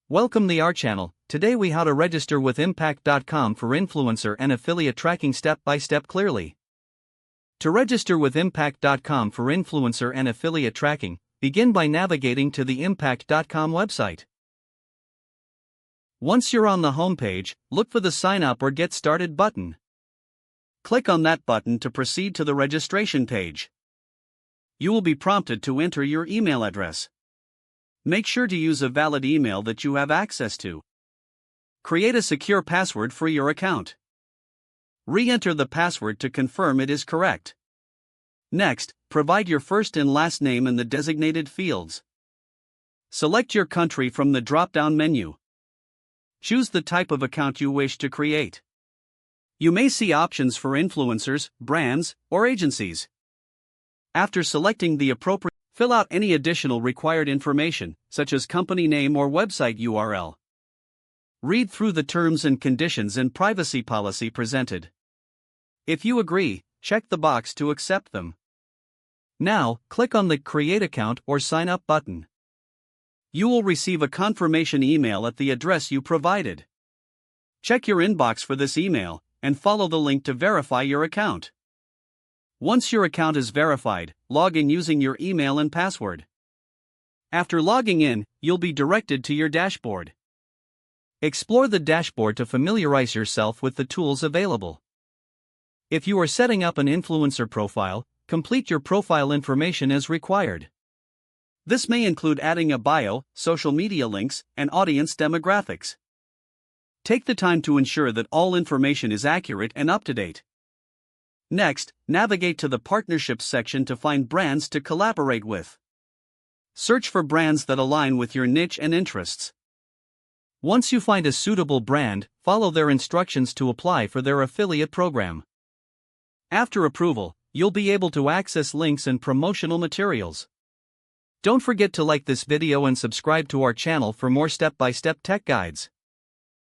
Welcome to our channel. Today we how to register with Impact.com for influencer and affiliate tracking step by step clearly. To register with Impact.com for influencer and affiliate tracking, begin by navigating to the Impact.com website. Once you're on the homepage, look for the Sign Up or Get Started button. Click on that button to proceed to the registration page. You will be prompted to enter your email address. Make sure to use a valid email that you have access to. Create a secure password for your account. Re-enter the password to confirm it is correct. Next, provide your first and last name in the designated fields. Select your country from the drop-down menu. Choose the type of account you wish to create. You may see options for influencers, brands, or agencies. After selecting the appropriate, fill out any additional required information, such as company name or website URL. Read through the terms and conditions and privacy policy presented. If you agree, check the box to accept them. Now, click on the Create Account or Sign Up button. You will receive a confirmation email at the address you provided. Check your inbox for this email, and follow the link to verify your account. Once your account is verified, log in using your email and password. After logging in, you'll be directed to your dashboard. Explore the dashboard to familiarize yourself with the tools available. If you are setting up an influencer profile, complete your profile information as required. This may include adding a bio, social media links, and audience demographics. Take the time to ensure that all information is accurate and up to date. Next, navigate to the Partnerships section to find brands to collaborate with. Search for brands that align with your niche and interests. Once you find a suitable brand, follow their instructions to apply for their affiliate program. After approval, you'll be able to access links and promotional materials. Don't forget to like this video and subscribe to our channel for more step-by-step tech guides.